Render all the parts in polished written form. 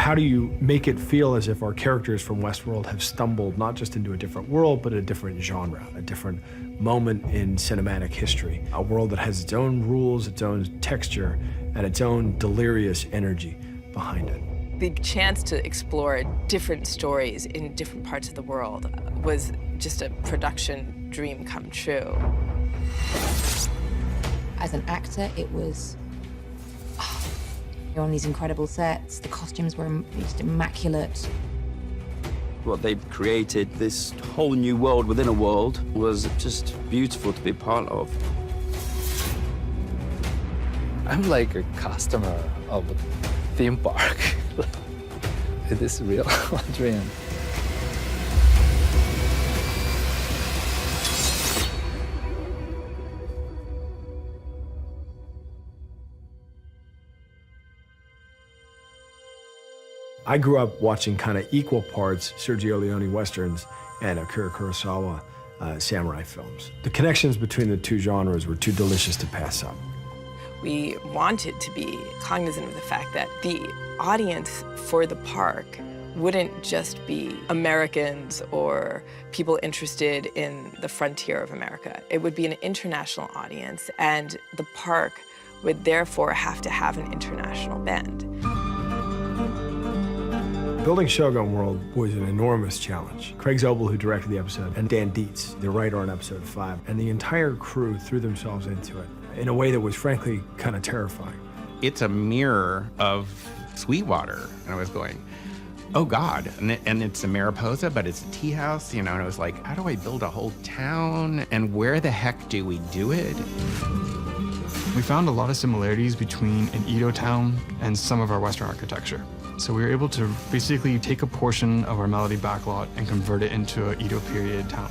How do you make it feel as if our characters from Westworld have stumbled not just into a different world, but a different genre, a different moment in cinematic history, a world that has its own rules, its own texture, and its own delirious energy behind it. The chance to explore different stories in different parts of the world was just a production dream come true. As an actor, it was you're on these incredible sets. The costumes were just immaculate. What they've created, this whole new world within a world, was just beautiful to be part of. I'm like a customer of a theme park. It is real dream. I grew up watching kind of equal parts Sergio Leone westerns and Akira Kurosawa samurai films. The connections between the two genres were too delicious to pass up. We wanted to be cognizant of the fact that the audience for the park wouldn't just be Americans or people interested in the frontier of America. It would be an international audience, and the park would therefore have to have an international bend. Building Shogun World was an enormous challenge. Craig Zobel, who directed the episode, and Dan Dietz, the writer on episode 5, and the entire crew threw themselves into it in a way that was frankly kind of terrifying. It's a mirror of Sweetwater, and I was going, oh God, and it's a Mariposa, but it's a tea house, you know, and I was like, how do I build a whole town, and where the heck do we do it? We found a lot of similarities between an Edo town and some of our Western architecture. So we were able to basically take a portion of our Melody backlot and convert it into an Edo period town.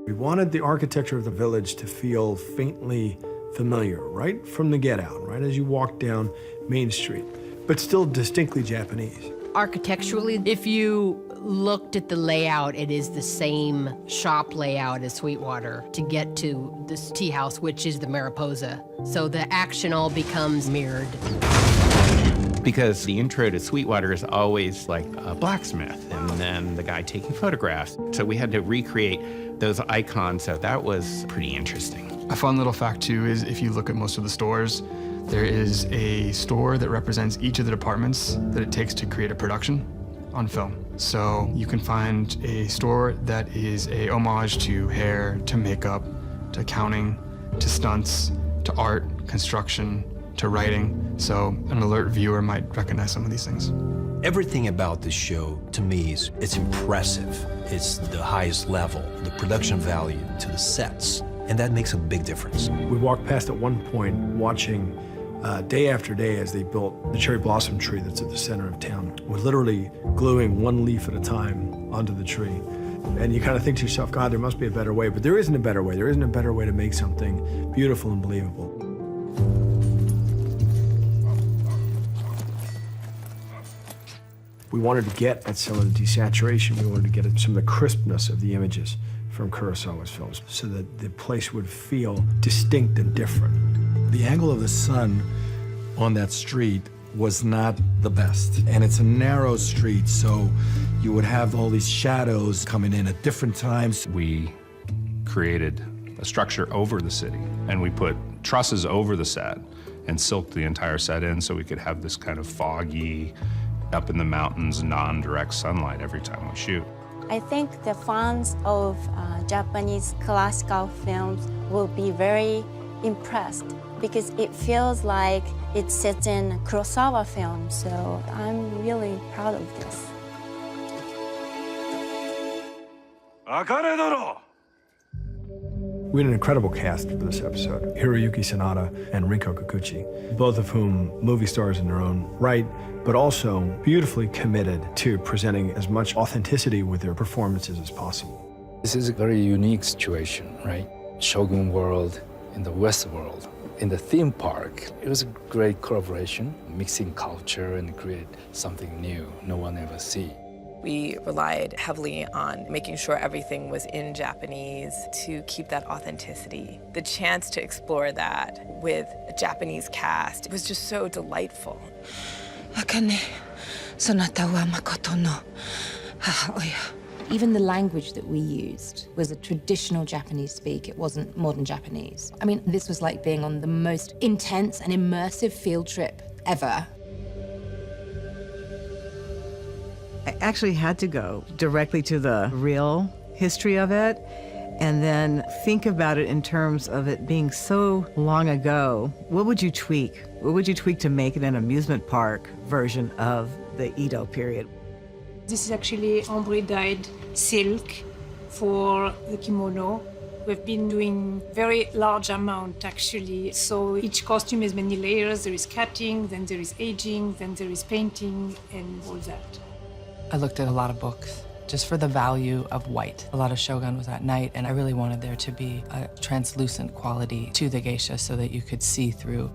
We wanted the architecture of the village to feel faintly familiar, right from the get-out, right as you walk down Main Street, but still distinctly Japanese. Architecturally, if you looked at the layout, it is the same shop layout as Sweetwater to get to this tea house, which is the Mariposa. So the action all becomes mirrored. Because the intro to Sweetwater is always like a blacksmith and then the guy taking photographs. So we had to recreate those icons, so that was pretty interesting. A fun little fact too is if you look at most of the stores, there is a store that represents each of the departments that it takes to create a production on film. So you can find a store that is a homage to hair, to makeup, to accounting, to stunts, to art, construction, to writing. So an alert viewer might recognize some of these things. Everything about this show, to me, it's impressive. It's the highest level, the production value to the sets, and that makes a big difference. We walked past at one point watching day after day as they built the cherry blossom tree that's at the center of town. We're literally gluing one leaf at a time onto the tree. And you kind of think to yourself, God, there must be a better way, but there isn't a better way. There isn't a better way to make something beautiful and believable. We wanted to get at some of the desaturation. We wanted to get at some of the crispness of the images from Kurosawa's films so that the place would feel distinct and different. The angle of the sun on that street was not the best. And it's a narrow street, so you would have all these shadows coming in at different times. We created a structure over the city, and we put trusses over the set and silked the entire set in so we could have this kind of foggy, up in the mountains, non-direct sunlight every time we shoot. I think the fans of Japanese classical films will be very impressed because it feels like it sits in Kurosawa films, so I'm really proud of this. We had an incredible cast for this episode. Hiroyuki Sanada and Rinko Kikuchi, both of whom movie stars in their own right, but also beautifully committed to presenting as much authenticity with their performances as possible. This is a very unique situation, right? Shogun World in the Westworld. In the theme park, it was a great collaboration, mixing culture and create something new no one ever see. We relied heavily on making sure everything was in Japanese to keep that authenticity. The chance to explore that with a Japanese cast was just so delightful. Even the language that we used was a traditional Japanese speak. It wasn't modern Japanese. I mean, this was like being on the most intense and immersive field trip ever. I actually had to go directly to the real history of it and then think about it in terms of it being so long ago. What would you tweak? What would you tweak to make it an amusement park version of the Edo period? This is actually ombre-dyed silk for the kimono. We've been doing very large amount actually. So each costume has many layers. There is cutting, then there is aging, then there is painting and all that. I looked at a lot of books just for the value of white. A lot of Shogun was at night, and I really wanted there to be a translucent quality to the geisha so that you could see through.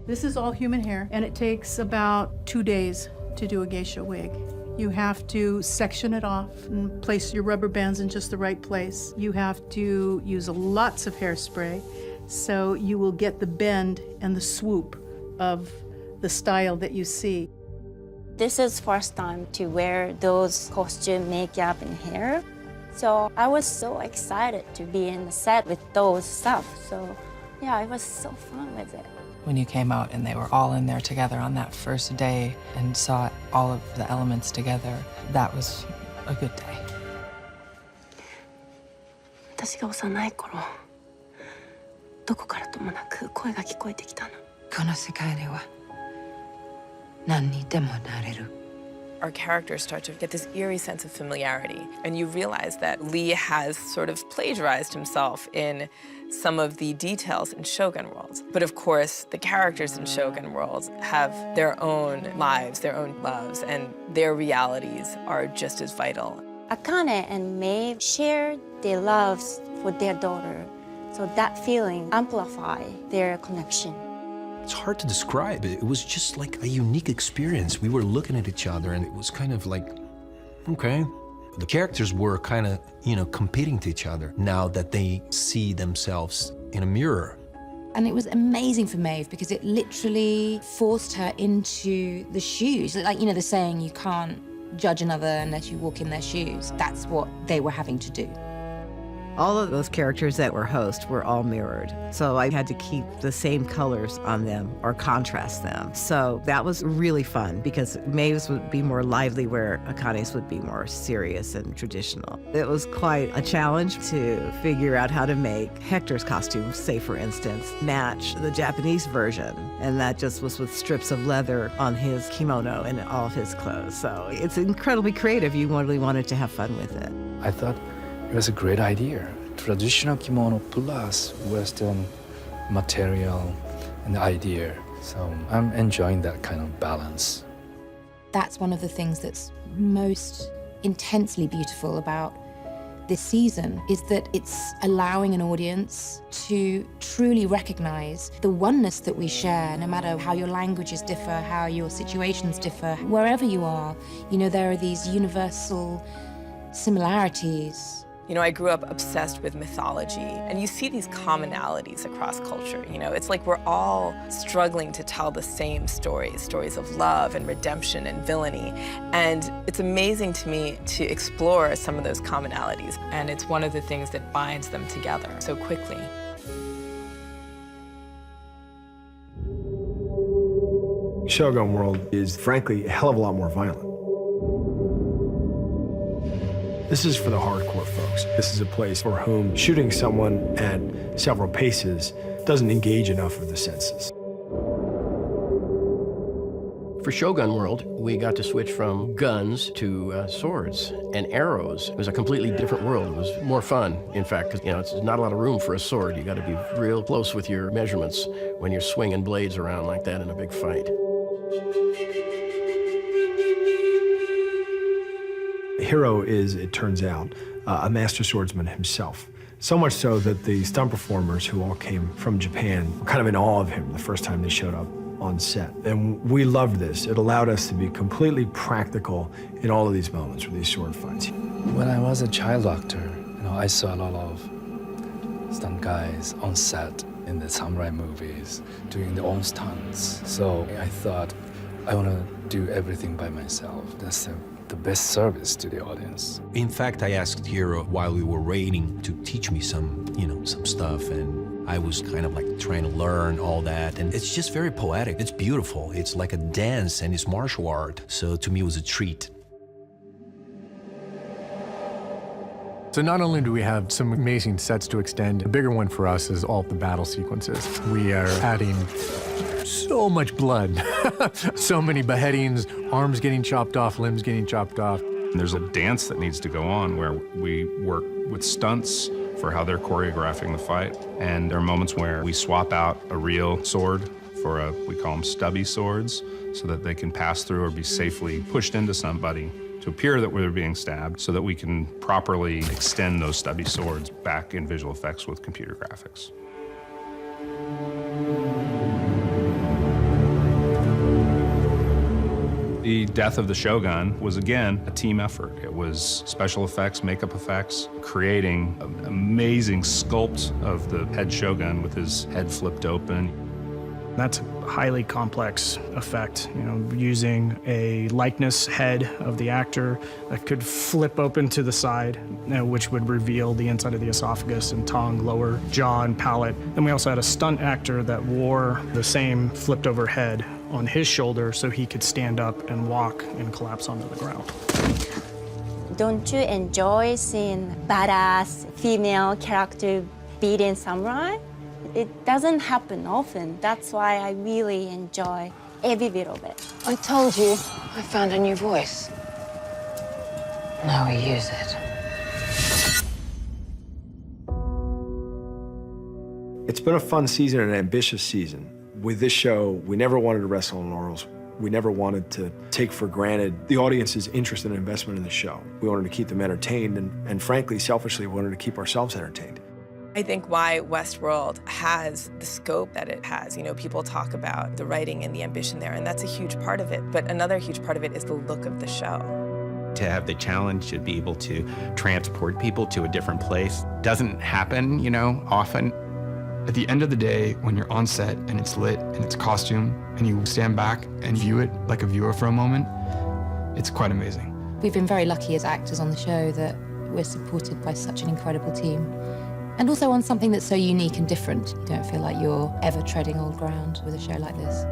This is all human hair, and it takes about 2 days to do a geisha wig. You have to section it off and place your rubber bands in just the right place. You have to use lots of hairspray, so you will get the bend and the swoop of the style that you see. This is first time to wear those costume, makeup, and hair. So I was so excited to be in the set with those stuff. So yeah, it was so fun with it. When you came out and they were all in there together on that first day and saw all of the elements together, that was a good day. 私が幼い頃、どこからともなく声が聞こえてきたの。この世界では何にでもなれる。Our characters start to get this eerie sense of familiarity, and you realize that Lee has sort of plagiarized himself in some of the details in Shogun World. But of course, the characters in Shogun World have their own lives, their own loves, and their realities are just as vital. Akane and Maeve shared their loves for their daughter, so that feeling amplified their connection. It's hard to describe. It was just like a unique experience. We were looking at each other and it was kind of like, okay. The characters were kind of, competing to each other now that they see themselves in a mirror. And it was amazing for Maeve because it literally forced her into the shoes. Like, the saying, you can't judge another unless you walk in their shoes. That's what they were having to do. All of those characters that were hosts were all mirrored. So I had to keep the same colors on them or contrast them. So that was really fun because Maeve's would be more lively where Akane's would be more serious and traditional. It was quite a challenge to figure out how to make Hector's costume, say for instance, match the Japanese version. And that just was with strips of leather on his kimono and all of his clothes. So it's incredibly creative. You really wanted to have fun with it. I thought it was a great idea. Traditional kimono plus Western material and idea. So I'm enjoying that kind of balance. That's one of the things that's most intensely beautiful about this season is that it's allowing an audience to truly recognize the oneness that we share, no matter how your languages differ, how your situations differ, wherever you are. There are these universal similarities. I grew up obsessed with mythology, and you see these commonalities across culture. It's like we're all struggling to tell the same stories of love and redemption and villainy. And it's amazing to me to explore some of those commonalities. And it's one of the things that binds them together so quickly. Shogun World is, frankly, a hell of a lot more violent. This is for the hardcore folks. This is a place for whom shooting someone at several paces doesn't engage enough of the senses. For Shogun World, we got to switch from guns to swords and arrows. It was a completely different world. It was more fun, in fact, because, it's not a lot of room for a sword. You got to be real close with your measurements when you're swinging blades around like that in a big fight. Hiro is, it turns out, a master swordsman himself. So much so that the stunt performers who all came from Japan were kind of in awe of him the first time they showed up on set. And we loved this. It allowed us to be completely practical in all of these moments with these sword fights. When I was a child actor, I saw a lot of stunt guys on set in the samurai movies doing their own stunts. So I thought, I want to do everything by myself. That's the best service to the audience. In fact, I asked Hiro while we were waiting to teach me some stuff, and I was kind of like trying to learn all that. And it's just very poetic. It's beautiful. It's like a dance and it's martial art. So to me, it was a treat. So not only do we have some amazing sets to extend, the bigger one for us is all the battle sequences. We are adding so much blood, so many beheadings, arms getting chopped off, limbs getting chopped off. There's a dance that needs to go on where we work with stunts for how they're choreographing the fight. And there are moments where we swap out a real sword for we call them stubby swords, so that they can pass through or be safely pushed into somebody to appear that we're being stabbed, so that we can properly extend those stubby swords back in visual effects with computer graphics. The death of the Shogun was, again, a team effort. It was special effects, makeup effects, creating an amazing sculpt of the head Shogun with his head flipped open. That's a highly complex effect, using a likeness head of the actor that could flip open to the side, which would reveal the inside of the esophagus and tongue, lower jaw, and palate. Then we also had a stunt actor that wore the same flipped over head on his shoulder so he could stand up and walk and collapse onto the ground. Don't you enjoy seeing badass female character beating samurai? It doesn't happen often. That's why I really enjoy every bit of it. I told you, I found a new voice. Now we use it. It's been a fun season and an ambitious season. With this show, we never wanted to rest on laurels. We never wanted to take for granted the audience's interest and investment in the show. We wanted to keep them entertained, and frankly, selfishly, we wanted to keep ourselves entertained. I think why Westworld has the scope that it has, people talk about the writing and the ambition there, and that's a huge part of it. But another huge part of it is the look of the show. To have the challenge to be able to transport people to a different place doesn't happen, often. At the end of the day, when you're on set and it's lit and it's costume and you stand back and view it like a viewer for a moment, it's quite amazing. We've been very lucky as actors on the show that we're supported by such an incredible team. And also on something that's so unique and different. You don't feel like you're ever treading old ground with a show like this.